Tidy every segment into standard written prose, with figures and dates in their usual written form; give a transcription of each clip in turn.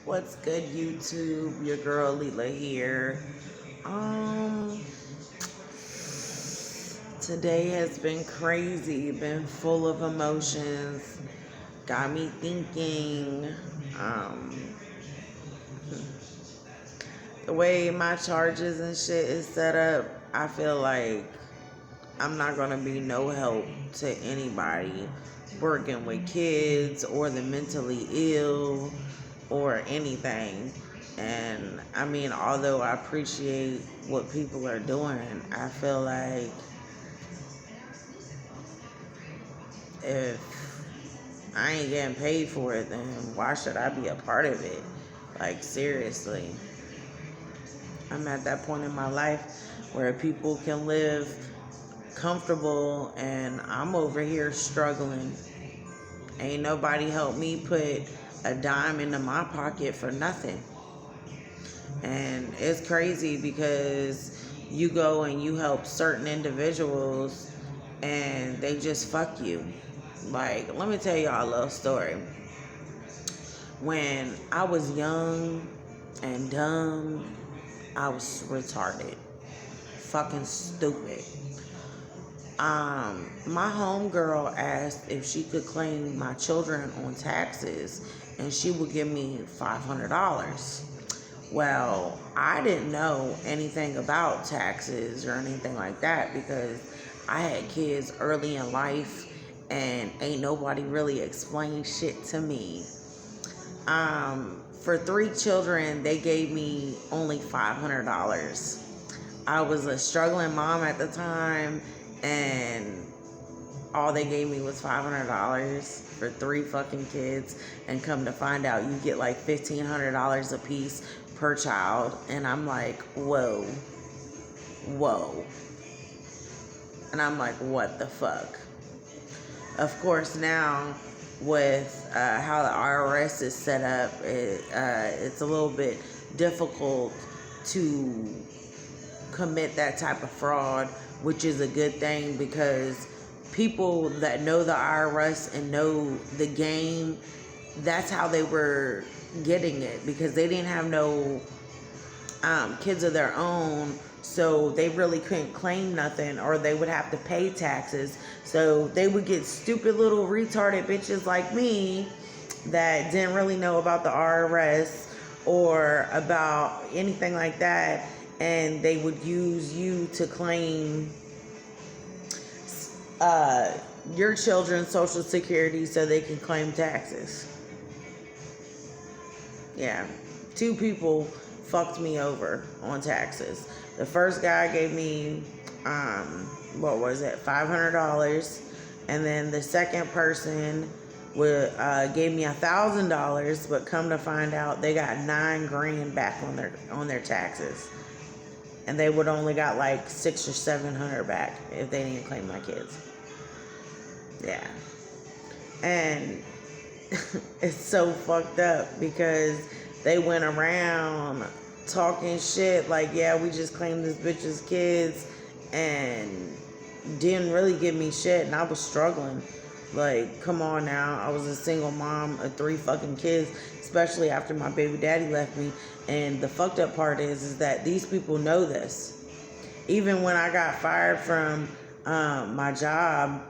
What's good, YouTube? Your girl Lila here. Um, Today has been crazy, been full of emotions, got me thinking. Um, the way my charges and shit is set up, I feel like I'm not gonna be no help to anybody working with kids or the mentally ill or anything. And I mean, although I appreciate what people are doing, I feel like if I ain't getting paid for it, then why should I be a part of it? Like, seriously. I'm at that point in my life where people can live comfortable and I'm over here struggling. Ain't nobody helped me put a dime into my pocket for nothing. And it's crazy because you go and you help certain individuals and they just fuck you. Like, let me tell y'all a little story. When I was young and dumb, I was retarded. Fucking stupid. My homegirl asked if she could claim my children on taxes and she would give me $500. Well, I didn't know anything about taxes or anything like that because I had kids early in life and ain't nobody really explained shit to me. For 3 children, they gave me only $500. I was a struggling mom at the time, and all they gave me was $500 for 3 fucking kids. And come to find out, you get like $1,500 a piece per child. And I'm like, whoa. And I'm like, what the fuck? Of course, now with how the IRS is set up, it's a little bit difficult to commit that type of fraud, which is a good thing because people that know the IRS and know the game, that's how they were getting it because they didn't have no kids of their own, so they really couldn't claim nothing or they would have to pay taxes. So they would get stupid little retarded bitches like me that didn't really know about the IRS or about anything like that, and they would use you to claim your children's social security so they can claim taxes. Yeah, 2 people fucked me over on taxes. The first guy gave me $500, and then the second person gave me $1,000, but come to find out they got $9,000 back on their taxes, and they would only got like $600 or $700 back if they didn't claim my kids. Yeah, and it's so fucked up because they went around talking shit like, yeah, we just claimed this bitch's kids, and didn't really give me shit, and I was struggling. Like, come on now. I was a single mom of 3 fucking kids, especially after my baby daddy left me. And the fucked up part is that these people know this. Even when I got fired from my job,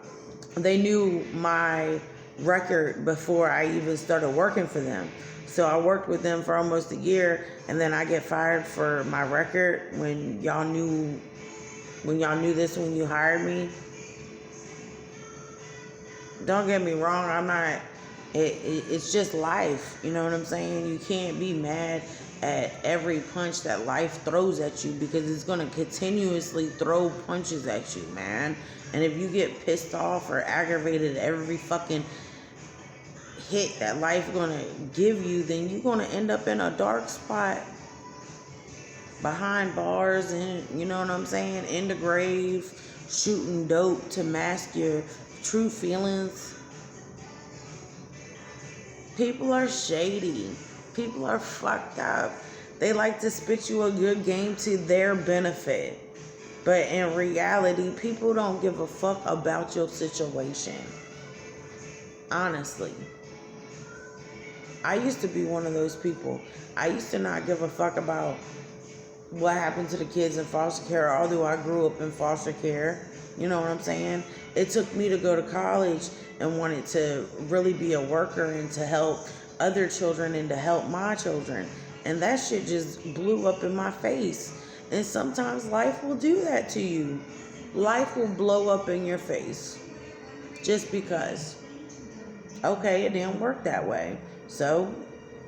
they knew my record before I even started working for them. So I worked with them for almost a year, and then I get fired for my record when y'all knew this when you hired me. Don't get me wrong, I'm not, it's just life, you know what I'm saying? You can't be mad at every punch that life throws at you because it's going to continuously throw punches at you, man. And if you get pissed off or aggravated at every fucking hit that life going to give you, then you're going to end up in a dark spot behind bars and, you know what I'm saying, in the grave, shooting dope to mask your true feelings. People are shady. People are fucked up. They like to spit you a good game to their benefit. But in reality, people don't give a fuck about your situation. Honestly. I used to be one of those people. I used to not give a fuck about what happened to the kids in foster care, although I grew up in foster care. You know what I'm saying? It took me to go to college and wanted to really be a worker and to help other children and to help my children. And that shit just blew up in my face. And sometimes life will do that to you. Life will blow up in your face just because. Okay, it didn't work that way. So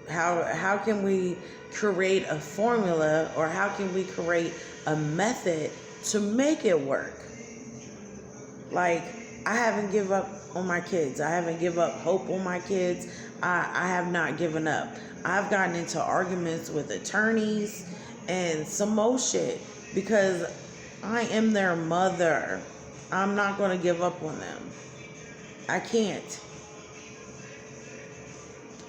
how can we create a formula, or how can we create a method to make it work? Like, I haven't given up on my kids. I haven't given up hope on my kids. I have not given up. I've gotten into arguments with attorneys and some more shit because I am their mother. I'm not going to give up on them. I can't.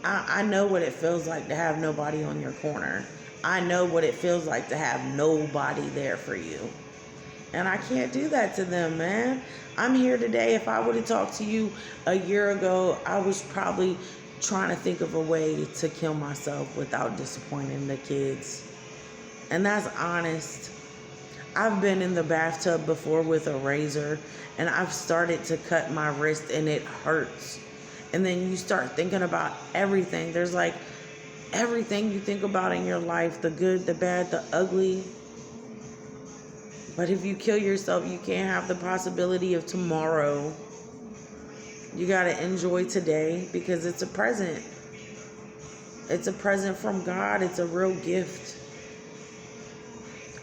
I know what it feels like to have nobody on your corner. I know what it feels like to have nobody there for you. And I can't do that to them, man. I'm here today. If I would have talked to you a year ago, I was probably trying to think of a way to kill myself without disappointing the kids. And that's honest. I've been in the bathtub before with a razor, and I've started to cut my wrist, and it hurts. And then you start thinking about everything. There's like everything you think about in your life, the good, the bad, the ugly. But if you kill yourself, you can't have the possibility of tomorrow. You got to enjoy today because it's a present. It's a present from God. It's a real gift.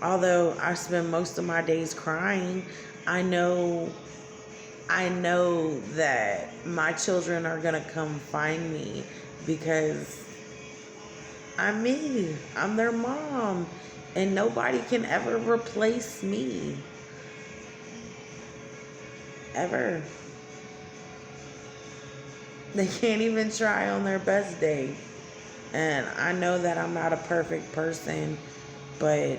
Although I spend most of my days crying, I know that my children are going to come find me because I'm me. I'm their mom. And nobody can ever replace me. Ever. They can't even try on their best day. And I know that I'm not a perfect person, but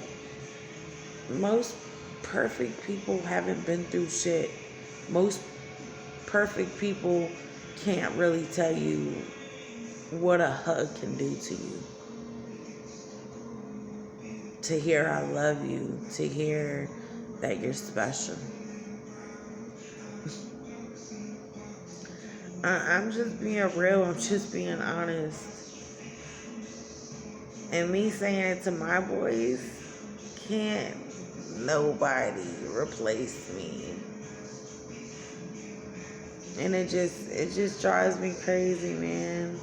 most perfect people haven't been through shit. Most perfect people can't really tell you what a hug can do to you. To hear I love you, to hear that you're special. I'm just being real, I'm just being honest. And me saying it to my boys, can't nobody replace me. And it just drives me crazy, man.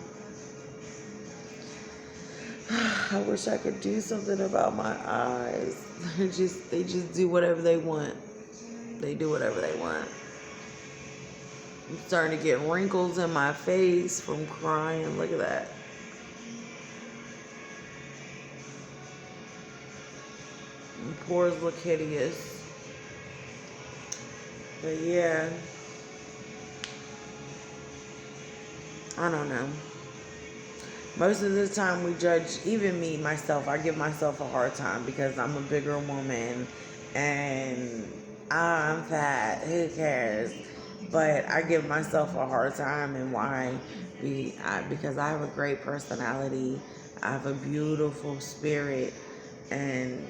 I wish I could do something about my eyes. They just do whatever they want. They do whatever they want. I'm starting to get wrinkles in my face from crying. Look at that. My pores look hideous. But yeah. I don't know. Most of the time we judge, even me, myself, I give myself a hard time because I'm a bigger woman and I'm fat, who cares? But I give myself a hard time, and why? Because I have a great personality, I have a beautiful spirit, and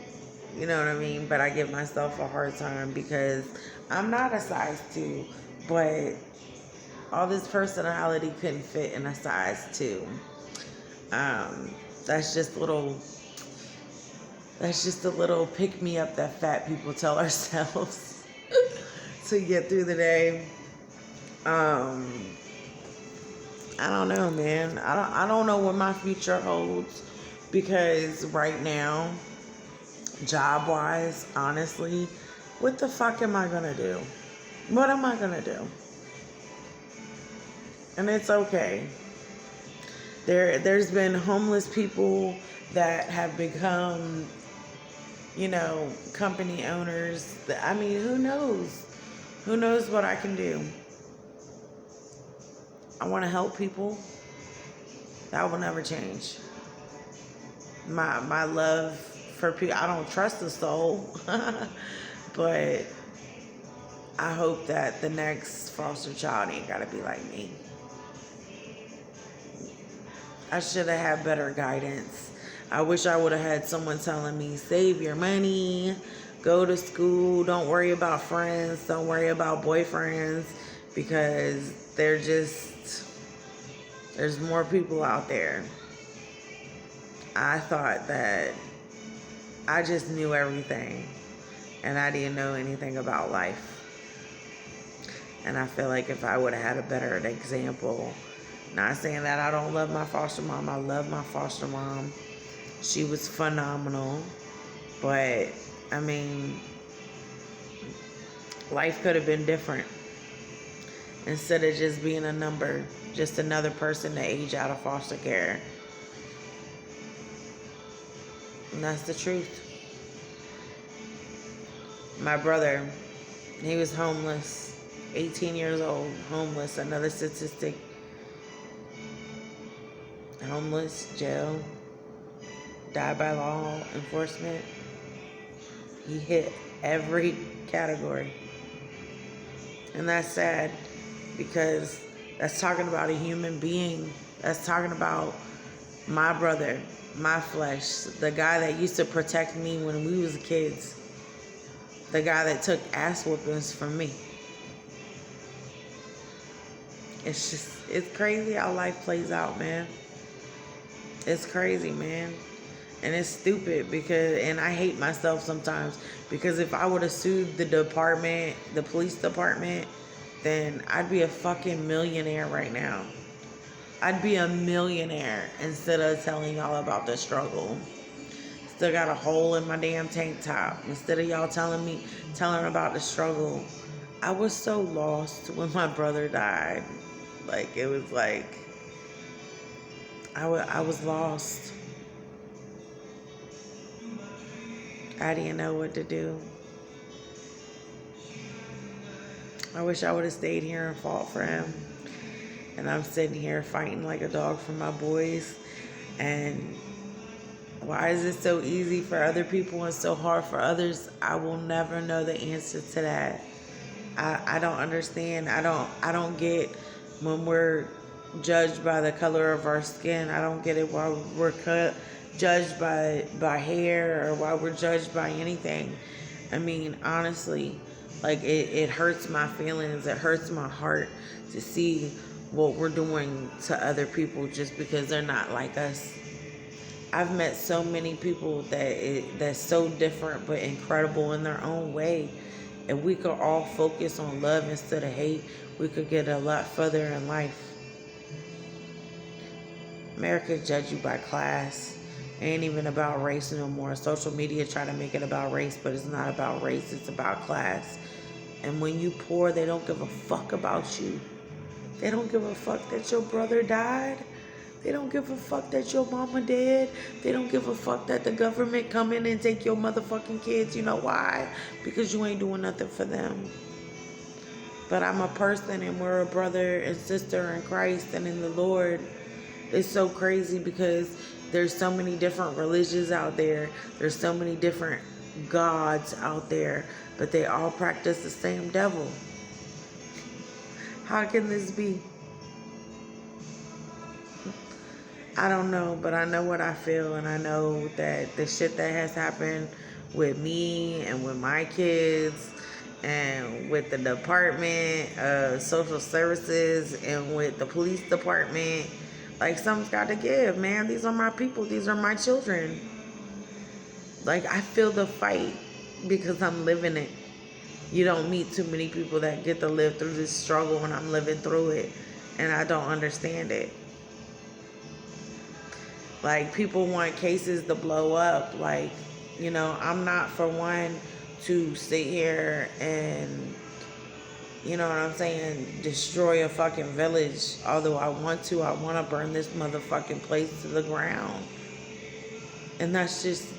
you know what I mean? But I give myself a hard time because I'm not a size 2, but all this personality couldn't fit in a size 2. That's just a little pick me up that fat people tell ourselves to get through the day. I don't know, man. I don't know what my future holds, because right now, job wise, honestly, what the fuck am I gonna do? What am I gonna do? And it's okay. There's been homeless people that have become, company owners. I mean, who knows? Who knows what I can do? I want to help people. That will never change. My love for people, I don't trust a soul, but I hope that the next foster child ain't got to be like me. I should have had better guidance. I wish I would have had someone telling me, save your money, go to school, don't worry about friends, don't worry about boyfriends, because there's more people out there. I thought that I just knew everything, and I didn't know anything about life. And I feel like if I would have had a better example, not saying that I don't love my foster mom, I love my foster mom. She was phenomenal. But, I mean, life could have been different. Instead of just being a number, just another person to age out of foster care. And that's the truth. My brother, he was homeless, 18 years old, homeless, another statistic. Homeless, jail, died by law enforcement. He hit every category. And that's sad, because that's talking about a human being. That's talking about my brother, my flesh, the guy that used to protect me when we was kids, the guy that took ass whoopings from me. It's crazy how life plays out, man. It's crazy, man. And it's stupid and I hate myself sometimes, because if I would have sued the police department, then I'd be a fucking millionaire right now. I'd be a millionaire instead of telling y'all about the struggle. Still got a hole in my damn tank top. Instead of y'all telling about the struggle. I was so lost when my brother died. Like, it was like, I was lost. I didn't know what to do. I wish I would have stayed here and fought for him. And I'm sitting here fighting like a dog for my boys. And why is it so easy for other people and so hard for others? I will never know the answer to that. I don't understand. I don't get when we're judged by the color of our skin. I don't get it why we're judged by hair, or why we're judged by anything. I mean, honestly, like it hurts my feelings. It hurts my heart to see what we're doing to other people just because they're not like us. I've met so many people that's so different but incredible in their own way. If we could all focus on love instead of hate, we could get a lot further in life. America judge you by class. It ain't even about race no more. Social media try to make it about race, but it's not about race. It's about class. And when you poor, they don't give a fuck about you. They don't give a fuck that your brother died. They don't give a fuck that your mama dead. They don't give a fuck that the government come in and take your motherfucking kids. You know why? Because you ain't doing nothing for them. But I'm a person, and we're a brother and sister in Christ and in the Lord. It's so crazy because there's so many different religions out there. There's so many different gods out there, but they all practice the same devil. How can this be? I don't know, but I know what I feel, and I know that the shit that has happened with me and with my kids and with the Department of Social Services and with the police department, like, something's got to give, man. These are my people. These are my children. Like, I feel the fight because I'm living it. You don't meet too many people that get to live through this struggle, and I'm living through it, and I don't understand it. Like, people want cases to blow up. Like, you know, I'm not for one to sit here and, you know what I'm saying, destroy a fucking village. Although I want to burn this motherfucking place to the ground. And that's just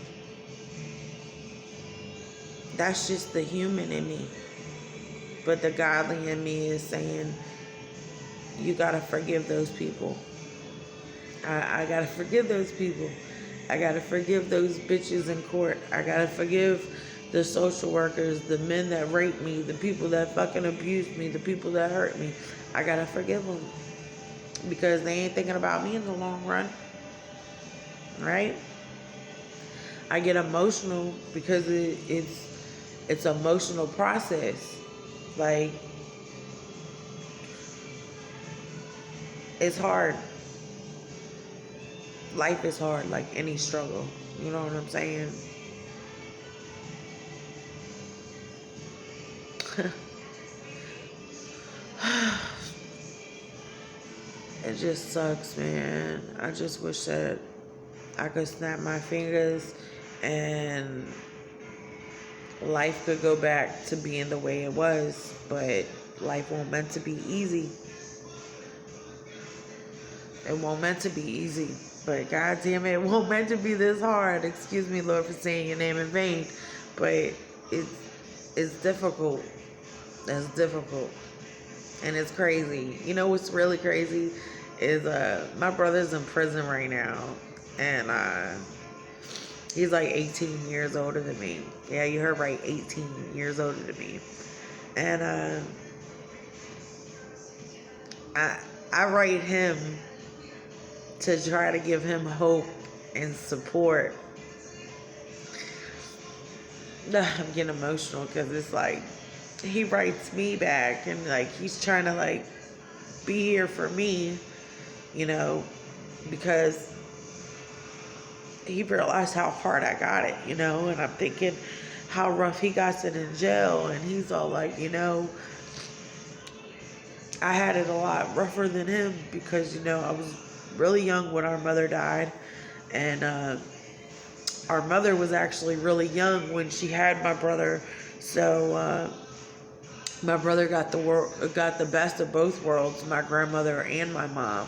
the human in me. But the godly in me is saying, you gotta forgive those people. I gotta forgive those people. I gotta forgive those bitches in court. I gotta forgive the social workers, the men that raped me, the people that fucking abused me, the people that hurt me. I gotta forgive them. because they ain't thinking about me in the long run, right? I get emotional because it's emotional process. Like, it's hard. Life is hard, like any struggle. You know what I'm saying? It just sucks, man. I just wish that I could snap my fingers and life could go back to being the way it was, but life won't meant to be easy. It won't meant to be easy, but God damn it, it won't meant to be this hard. Excuse me, Lord, for saying your name in vain, but it's difficult. It's difficult, and it's crazy. You know what's really crazy is my brother's in prison right now, and he's like 18 years older than me. Yeah, you heard right, 18 years older than me, and I write him to try to give him hope and support. I'm getting emotional because it's like he writes me back and like he's trying to like be here for me, you know, because he realized how hard I got it, you know, and I'm thinking how rough he got it in jail, and he's all like, you know, I had it a lot rougher than him because, you know, I was really young when our mother died, and our mother was actually really young when she had my brother, so my brother got the best of both worlds, my grandmother and my mom.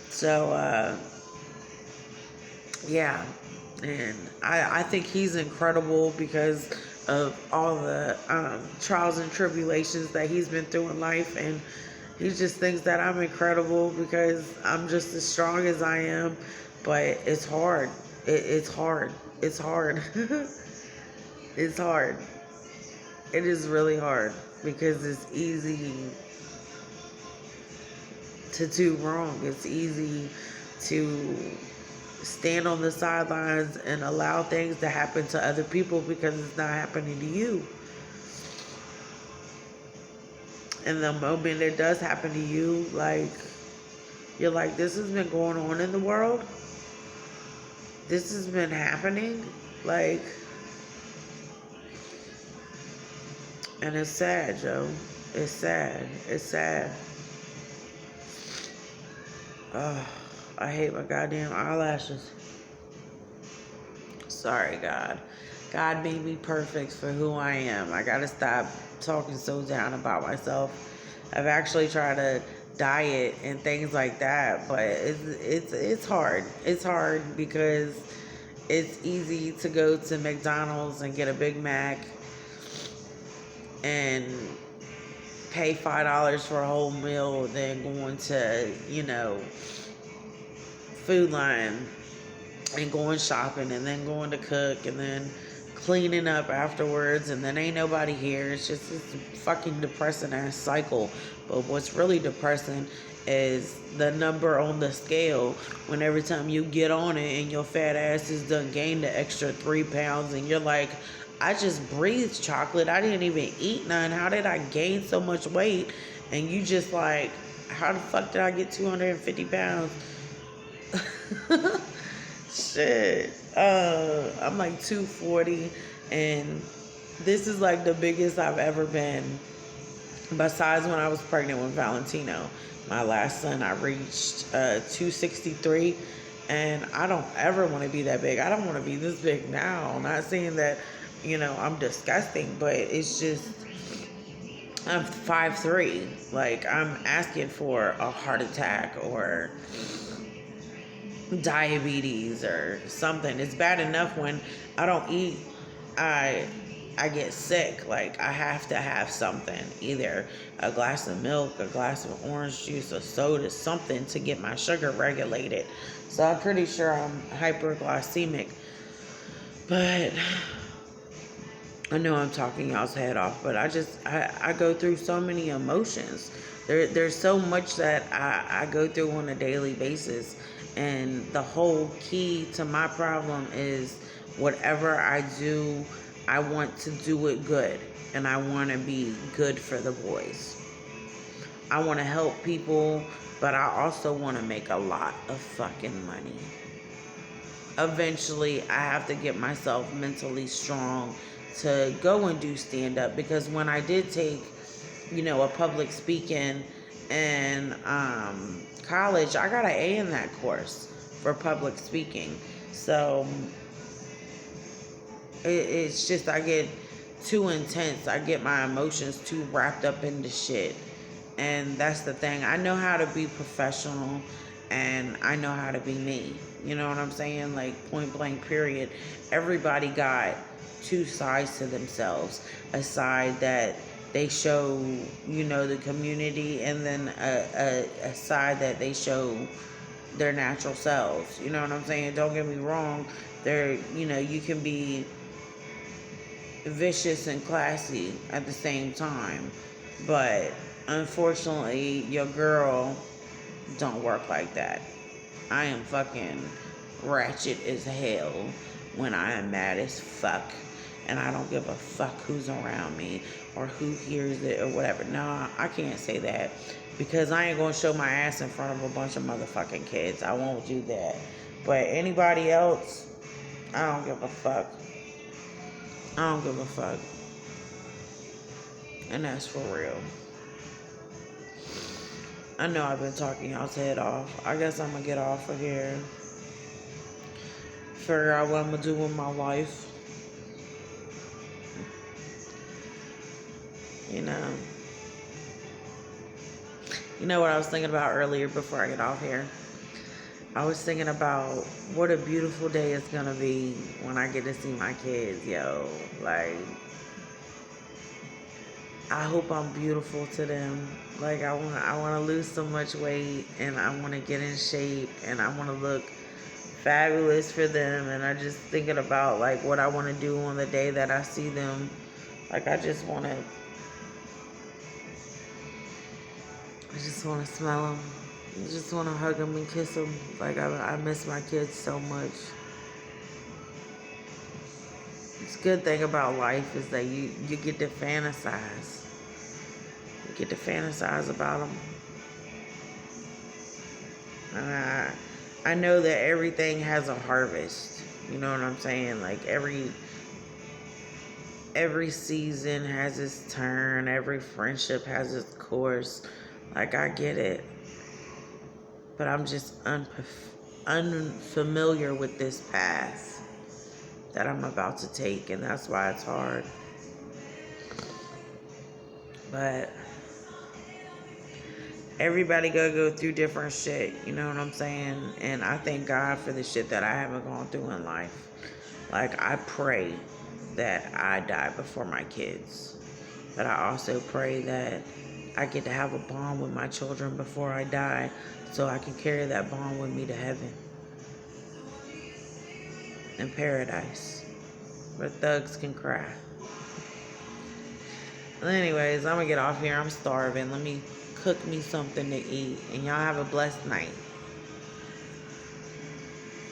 So yeah, and I think he's incredible because of all the trials and tribulations that he's been through in life, and he just thinks that I'm incredible because I'm just as strong as I am, but it's hard. It's hard. It's hard. It's hard. It is really hard because it's easy to do wrong. It's easy to stand on the sidelines and allow things to happen to other people because it's not happening to you. And the moment it does happen to you, like, you're like, this has been going on in the world. This has been happening. Like, and it's sad, Joe. It's sad. It's sad. Oh, I hate my goddamn eyelashes. Sorry, God. God made me perfect for who I am. I gotta stop talking so down about myself. I've actually tried to diet and things like that, but it's hard. It's hard because it's easy to go to McDonald's and get a Big Mac and pay $5 for a whole meal, then going to, you know, Food Line and going shopping and then going to cook and then cleaning up afterwards, and then ain't nobody here. It's just this fucking depressing ass cycle. But what's really depressing is the number on the scale when every time you get on it and your fat ass is done gained the extra 3 pounds, and you're like, I just breathed chocolate. I didn't even eat none. How did I gain so much weight? And you just like, how the fuck did I get 250 pounds? Shit. I'm like 240, and this is like the biggest I've ever been. Besides when I was pregnant with Valentino, my last son, I reached 263, and I don't ever want to be that big. I don't want to be this big now. I'm not saying that, you know, I'm disgusting, but it's just, I'm 5'3". Like, I'm asking for a heart attack or diabetes or something. It's bad enough when I don't eat, I get sick. Like, I have to have something, either a glass of milk, a glass of orange juice, a soda, something to get my sugar regulated. So I'm pretty sure I'm hyperglycemic. But I know I'm talking y'all's head off, but I go through so many emotions. There's so much that I go through on a daily basis. And the whole key to my problem is whatever I do, I want to do it good. And I want to be good for the boys. I want to help people, but I also want to make a lot of fucking money. Eventually, I have to get myself mentally strong to go and do stand-up, because when I did take, a public speaking in college, I got an A in that course for public speaking. So it's just, I get too intense. I get my emotions too wrapped up into shit. And that's the thing. I know how to be professional, and I know how to be me. You know what I'm saying? Like, point blank, period. Everybody got two sides to themselves. A side that they show, the community, and then a side that they show their natural selves. You know what I'm saying? Don't get me wrong. You can be vicious and classy at the same time. But unfortunately, your girl don't work like that. I am fucking ratchet as hell when I am mad as fuck. And I don't give a fuck who's around me or who hears it or whatever. Nah, I can't say that, because I ain't gonna show my ass in front of a bunch of motherfucking kids. I won't do that. But anybody else, I don't give a fuck. I don't give a fuck. And that's for real. I know I've been talking y'all's head off. I guess I'm gonna get off of here. Figure out what I'm gonna do with my life. You know what I was thinking about earlier before I get off here? I was thinking about what a beautiful day it's gonna be when I get to see my kids, yo. Like, I hope I'm beautiful to them. Like, I wanna lose so much weight, and I wanna get in shape, and I wanna look fabulous for them. And I just thinking about like what I wanna do on the day that I see them. Like, I just wanna smell them. I just want to hug them and kiss them. Like, I miss my kids so much. It's a good thing about life is that you get to fantasize. You get to fantasize about them. And I know that everything has a harvest. You know what I'm saying? Like, every season has its turn. Every friendship has its course. Like, I get it. But I'm just unfamiliar with this path that I'm about to take, and that's why it's hard. But everybody gotta go through different shit, you know what I'm saying? And I thank God for the shit that I haven't gone through in life. Like, I pray that I die before my kids. But I also pray that I get to have a bond with my children before I die, so I can carry that bond with me to heaven. In paradise, where thugs can cry. Well, anyways, I'm gonna get off here. I'm starving. Let me cook me something to eat. And y'all have a blessed night.